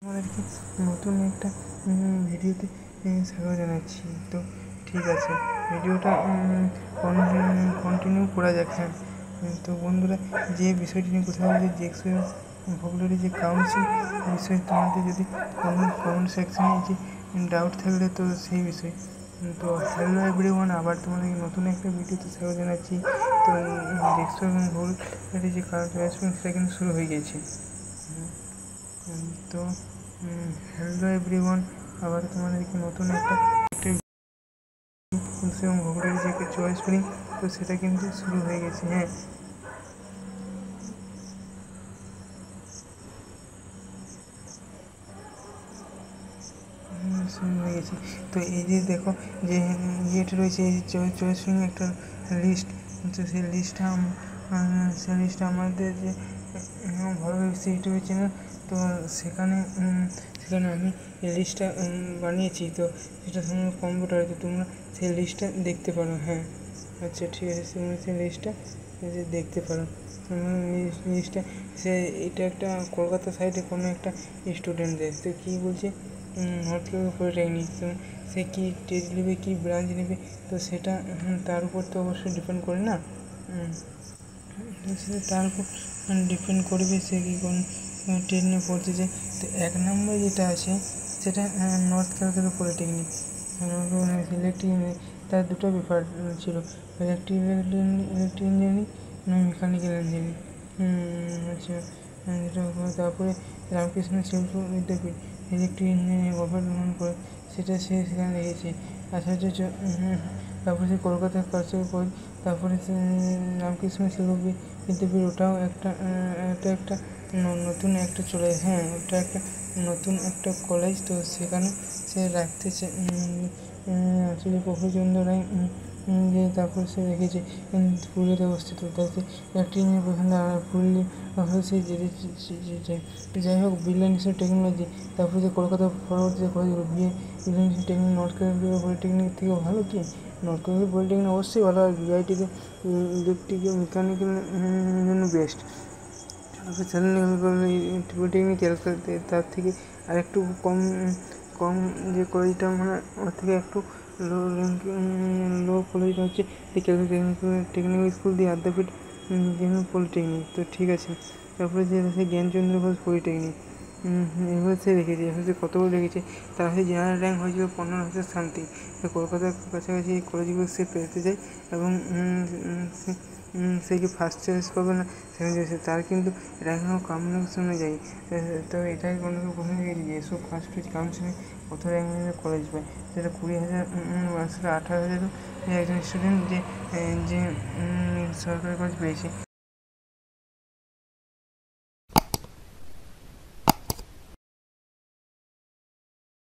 আমাদেরকে নতুন একটা ভিডিওতে স্বাগত জানাচ্ছি। তো ঠিক আছে, ভিডিওটা কন্টিনিউ করা যাক। হ্যাঁ, তো বন্ধুরা, যে বিষয়টি নিয়ে কথা বলছি, টেকসই ভোকাবুলারি যে কাউন্সিল বিষয়ে তোমাদের যদি কমেন্ট সেকশনে যে ডাউট থাকলে তো সেই বিষয়। তো হ্যালো এভরিওয়ান, আবার তোমাদের নতুন একটা ভিডিওতে স্বাগত জানাচ্ছি। তো টেকসই এবং ভোকাবুলারি যে কাউন্সিল সেটা কিন্তু শুরু হয়ে গেছে। তো হ্যালো এভরিওয়ান, আবার তোমাদেরকে নতুন একটা এবং ভোকাবুলারি যে চয়েস করি, তো সেটা কিন্তু শুরু হয়ে গেছে। হ্যাঁ, শুরু হয়ে গেছে। তো এই যে দেখো যে ইয়েটা রয়েছে, এই চয়েস একটা লিস্ট, তো সেই লিস্টটা আমাদের যে ভালোভাবে ইউটিউবে চ্যানেল, তো সেখানে আমি এই লিস্টটা বানিয়েছি। তো সেটা তোমরা কম্পিউটারে, তো তোমরা সেই লিস্টটা দেখতে পারো। হ্যাঁ, আচ্ছা ঠিক আছে, তোমরা সেই লিস্টটা দেখতে পারো। লিস্টটা এটা একটা কলকাতা সাইডে কোনো একটা স্টুডেন্টদের, তো কী বলছে নর্থ কলকাতা পলিটেকনিক, তো সে কী টেস্ট নেবে, কী ব্রাঞ্চ নেবে, তো সেটা তার উপর তো অবশ্যই ডিপেন্ড করে না, সেটা তার উপর ডিপেন্ড করবে সে কী কোন ট্রেড নিয়ে পড়তে চায়। তো 1 নম্বরে যেটা আছে সেটা নর্থ কলকাতা পলিটেকনিক ইলেকট্রিক, তার দুটো পেপার ছিল, ইলেকট্রিক ইঞ্জিনিয়ারিং, মেকানিক্যাল ইঞ্জিনিয়ারিং। আচ্ছা, তারপরে রামকৃষ্ণ শিল্প বিদ্যাপীঠ ইলেকট্রিক ইঞ্জিনিয়ারিং গভর্নমেন্ট করে, সেটা সে সেখানে রেখেছে। তারপরে সে কলকাতার কাছে, তারপরে রামকৃষ্ণ শিল্প বিদ্যাপীঠ, ওটাও একটা নতুন একটা চলে। হ্যাঁ, ওটা একটা নতুন একটা কলেজ, তো সেখানে সে রাখতে আসলে প্রফুল্লচন্দ্র রায় যে, তারপর সে রেখেছে পুরুলিয়াতে অবস্থিত, তাতে একটি পছন্দ পুরুলিয়া সে যাই হোক, বিল্ডার্ন ইনস্টিটিউট টেকনোলজি, তারপরে যে কলকাতা পরবর্তীতে কলেজগুলো বিল্ডার্ন institute technology, north Kolkata polytechnic থেকে ভালো কি? নর্থ কলকাতা পলিটেকনিক অবশ্যই ভালো, আর বিআইটিতে ইলেকট্রিক মেকানিক্যাল জন্য বেস্ট। পলিটেকনিক ক্যালকাটাতে তার থেকে আরেকটু কম যে কলেজটা, মানে ওর থেকে একটু লো কলেজটা হচ্ছে টেকনিক্যাল স্কুল দিয়ে আদ্যাপীঠ পলিটেকনিক। তো ঠিক আছে, তারপরে যে জ্ঞানচন্দ্র ঘোষ পলিটেকনিক, এভাবে সে রেখেছে। এভাবে কতগুলো রেখেছে, তার হচ্ছে জেনারেল র্যাঙ্ক হয়েছিল 15,000 সামথিং। কলকাতার কাছাকাছি এই কলেজগুলো সে পেতে যায়, এবং সে কি ফার্স্ট চয়েস করবে না সেখানে যাচ্ছে, তার কিন্তু র্যাঙ্ক কম্বিনেশনে যায়। তো এটাই কোনো প্রশ্ন গেছে যে এসব ফার্স্ট চয়েস কাউন্সিলিং কত র্যাঙ্ক নিয়ে কলেজ পায়, সেটা 20,000 সেটা 18,000 একজন স্টুডেন্ট যে সরকারি কলেজ পেয়েছে।